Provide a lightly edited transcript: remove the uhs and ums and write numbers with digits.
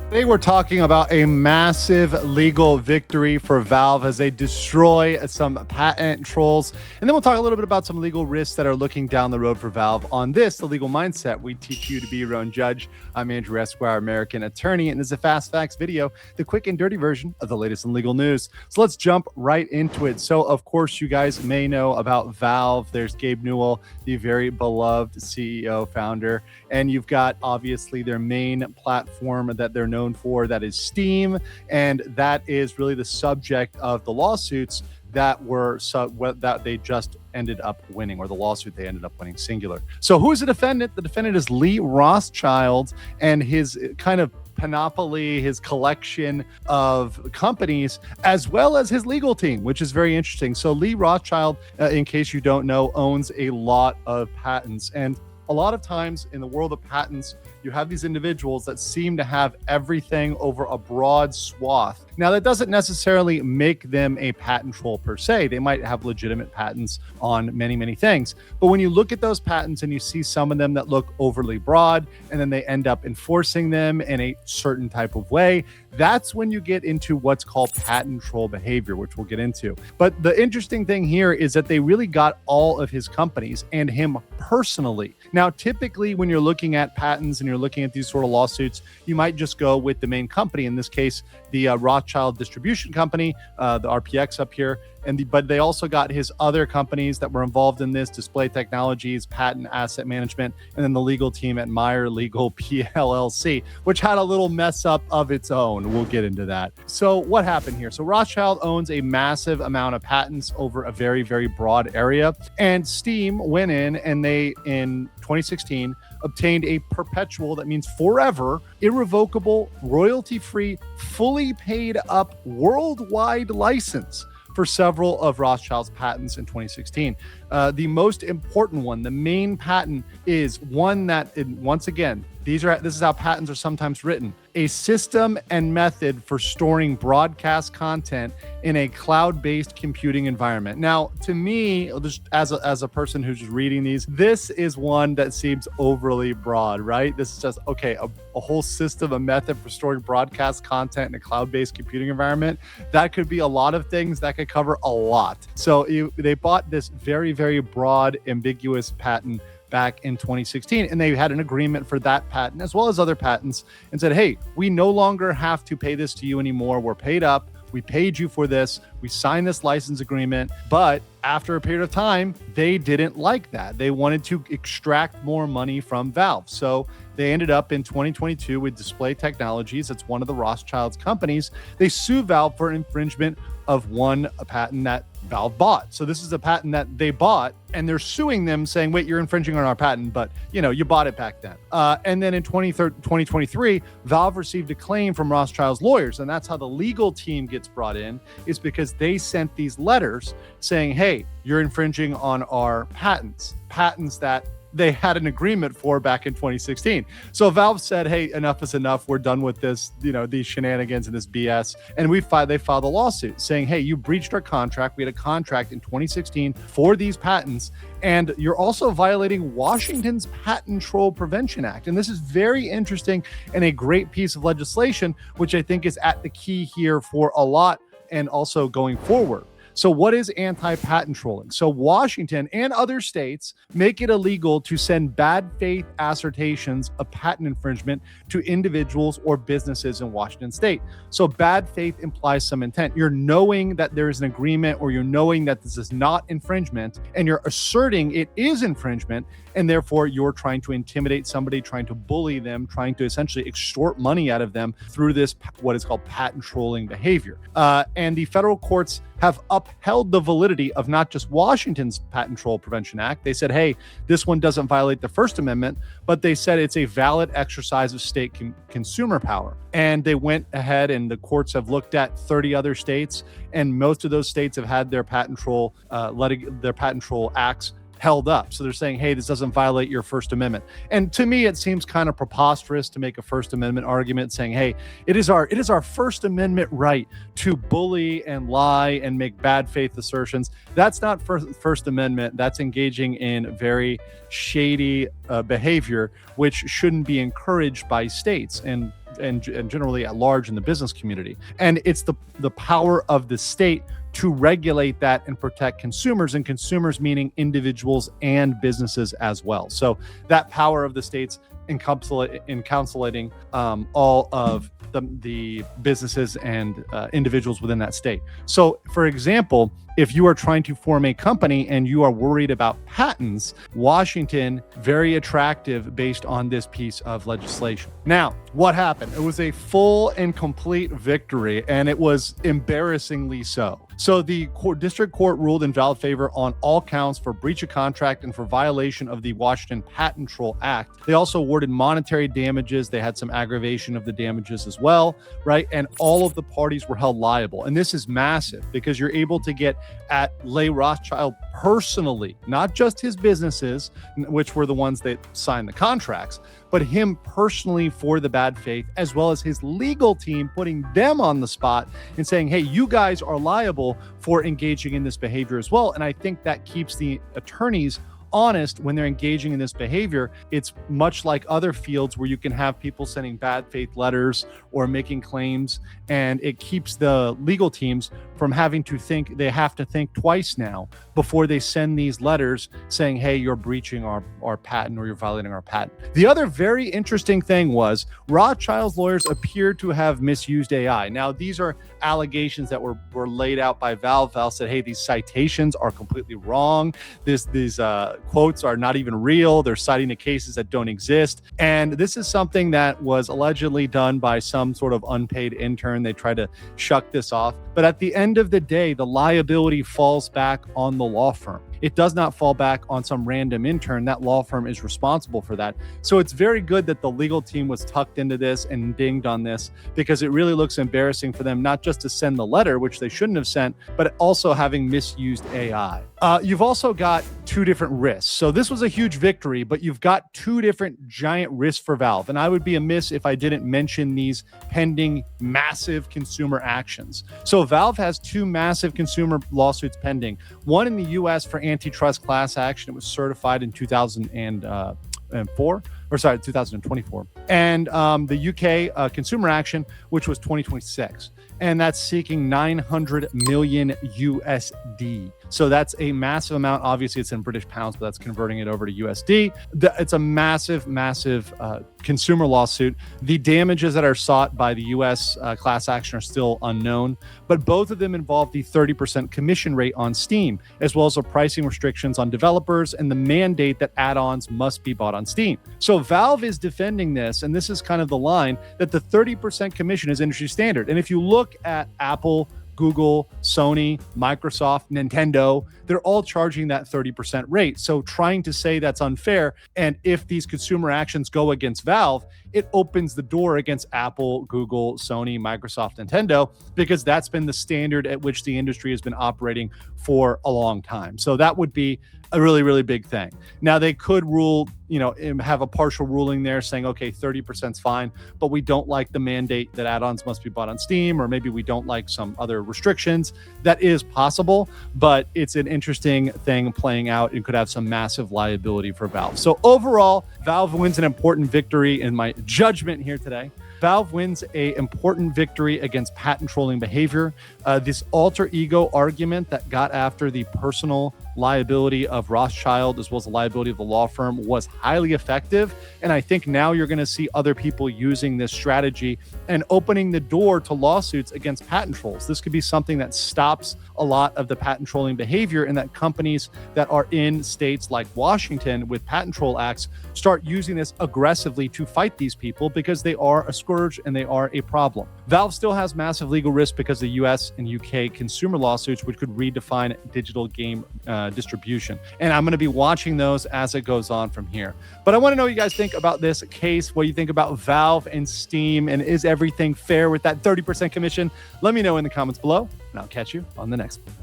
Today we're talking about a massive legal victory for Valve as they destroy some patent trolls. And then we'll talk a little bit about some legal risks that are looking down the road for Valve. On this, The Legal Mindset, we teach you to be your own judge. I'm Andrew Esquire, American attorney, and this is a Fast Facts video, the quick and dirty version of the latest in legal news. So let's jump right into it. So, of course, you guys may know about Valve. There's Gabe Newell, the very beloved CEO, founder, and you've got, obviously, their main platform that they're known for, that is Steam, and that is really the subject of the lawsuits that they just ended up winning, or the lawsuit they ended up winning, singular. So who is the defendant? The defendant is Lee Rothschild and his kind of panoply, his collection of companies, as well as his legal team, which is very interesting. So Lee Rothschild, in case you don't know, owns a lot of patents, and a lot of times in the world of patents, you have these individuals that seem to have everything over a broad swath. Now, that doesn't necessarily make them a patent troll per se. They might have legitimate patents on many, many things. But when you look at those patents and you see some of them that look overly broad, and then they end up enforcing them in a certain type of way, that's when you get into what's called patent troll behavior, which we'll get into. But the interesting thing here is that they really got all of his companies and him personally. Now, typically, when you're looking at patents and you're looking at these sort of lawsuits, you might just go with the main company. In this case, the Rothschild Distribution Company, the RPX up here. But they also got his other companies that were involved in this: Display Technologies, Patent Asset Management, and then the legal team at Meyer Legal PLLC, which had a little mess up of its own. We'll get into that. So what happened here? So Rothschild owns a massive amount of patents over a very, very broad area. And Steam went in and they, in 2016, obtained a perpetual, that means forever, irrevocable, royalty-free, fully paid up worldwide license for several of Rothschild's patents in 2016. The most important one, the main patent, is one that, once again, this is how patents are sometimes written: a system and method for storing broadcast content in a cloud-based computing environment. Now, to me, just as a person who's just reading these, this is one that seems overly broad, right? This is just, okay, a whole system, a method for storing broadcast content in a cloud-based computing environment. That could be a lot of things. That could cover a lot. So they bought this very, very broad, ambiguous patent back in 2016, and they had an agreement for that patent as well as other patents, and said, hey, we no longer have to pay this to you anymore. We're paid up. We paid you for this. We signed this license agreement. But after a period of time, they didn't like that. They wanted to extract more money from Valve. So they ended up in 2022 with Display Technologies. It's one of the Rothschild's companies. They sue Valve for infringement of a patent that Valve bought. So this is a patent that they bought, and they're suing them, saying, wait, you're infringing on our patent, but you bought it back then. And then in 2023, Valve received a claim from Rothschild's lawyers, and that's how the legal team gets brought in, is because they sent these letters saying, hey, you're infringing on our patents that they had an agreement for back in 2016. So Valve said, hey, enough is enough. We're done with this, these shenanigans and this BS. And they filed a lawsuit saying, hey, you breached our contract. We had a contract in 2016 for these patents, and you're also violating Washington's Patent Troll Prevention Act. And this is very interesting and a great piece of legislation, which I think is at the key here for a lot and also going forward. So what is anti-patent trolling? So Washington and other states make it illegal to send bad faith assertions of patent infringement to individuals or businesses in Washington state. So bad faith implies some intent. You're knowing that there is an agreement, or you're knowing that this is not infringement, and you're asserting it is infringement, and therefore you're trying to intimidate somebody, trying to bully them, trying to essentially extort money out of them through this, what is called patent trolling behavior. And the federal courts have upheld the validity of not just Washington's Patent Troll Prevention Act. They said, hey, this one doesn't violate the First Amendment, but they said it's a valid exercise of state consumer power. And they went ahead, and the courts have looked at 30 other states, and most of those states have had their patent troll acts held up. So they're saying, hey, this doesn't violate your First Amendment. And to me, it seems kind of preposterous to make a First Amendment argument saying, hey, it is our First Amendment right to bully and lie and make bad faith assertions. That's not First Amendment. That's engaging in very shady behavior, which shouldn't be encouraged by states. And and generally at large in the business community. And it's the power of the state to regulate that and protect consumers, and consumers meaning individuals and businesses as well. So that power of the states encapsulating all of the businesses and individuals within that state. So, for example, if you are trying to form a company and you are worried about patents, Washington, very attractive based on this piece of legislation. Now, what happened? It was a full and complete victory, and it was embarrassingly so. So the district court ruled in Valve's favor on all counts for breach of contract and for violation of the Washington Patent Troll Act. They also awarded monetary damages. They had some aggravation of the damages as well, right? And all of the parties were held liable. And this is massive because you're able to get at Leigh Rothschild personally, not just his businesses, which were the ones that signed the contracts, but him personally for the bad faith, as well as his legal team, putting them on the spot and saying, hey, you guys are liable for engaging in this behavior as well. And I think that keeps the attorneys honest when they're engaging in this behavior. It's much like other fields where you can have people sending bad faith letters or making claims, and it keeps the legal teams from having to think. They have to think twice now before they send these letters saying, hey, you're breaching our patent or you're violating our patent. The other very interesting thing was Rothschild's lawyers appear to have misused AI. Now, these are allegations that were laid out by Valve. Valve said, hey, these citations are completely wrong. These quotes are not even real. They're citing the cases that don't exist. And this is something that was allegedly done by some sort of unpaid intern. They tried to shuck this off. But at the end of the day, the liability falls back on the law firm. It does not fall back on some random intern. That law firm is responsible for that. So it's very good that the legal team was tucked into this and dinged on this, because it really looks embarrassing for them, not just to send the letter, which they shouldn't have sent, but also having misused AI. You've also got two different risks. So this was a huge victory, but you've got two different giant risks for Valve. And I would be amiss if I didn't mention these pending massive consumer actions. So Valve has two massive consumer lawsuits pending. One in the US for antitrust class action. It was certified in 2024. 2024. And the UK consumer action, which was 2026. And that's seeking 900 million USD. So that's a massive amount. Obviously, it's in British pounds, but that's converting it over to USD. It's a massive, massive consumer lawsuit. The damages that are sought by the US class action are still unknown, but both of them involve the 30% commission rate on Steam, as well as the pricing restrictions on developers and the mandate that add-ons must be bought on Steam. So Valve is defending this, and this is kind of the line that the 30% commission is industry standard. And if you look at Apple, Google, Sony, Microsoft, Nintendo, they're all charging that 30% rate. So trying to say that's unfair, and if these consumer actions go against Valve, it opens the door against Apple, Google, Sony, Microsoft, Nintendo, because that's been the standard at which the industry has been operating for a long time. So that would be a really, really big thing. Now, they could rule, have a partial ruling there saying, okay, 30% is fine, but we don't like the mandate that add-ons must be bought on Steam, or maybe we don't like some other restrictions. That is possible, but it's an interesting thing playing out and could have some massive liability for Valve. So overall, Valve wins an important victory in my judgment here today. Valve wins an important victory against patent trolling behavior. This alter ego argument that got after the personal liability of Rothschild, as well as the liability of the law firm, was highly effective. And I think now you're going to see other people using this strategy and opening the door to lawsuits against patent trolls. This could be something that stops a lot of the patent trolling behavior, and that companies that are in states like Washington with patent troll acts start using this aggressively to fight these people, because they are a scourge and they are a problem. Valve still has massive legal risk because the US and UK consumer lawsuits, which could redefine digital game distribution. And I'm going to be watching those as it goes on from here. But I want to know what you guys think about this case, what you think about Valve and Steam, and is everything fair with that 30% commission? Let me know in the comments below, and I'll catch you on the next one.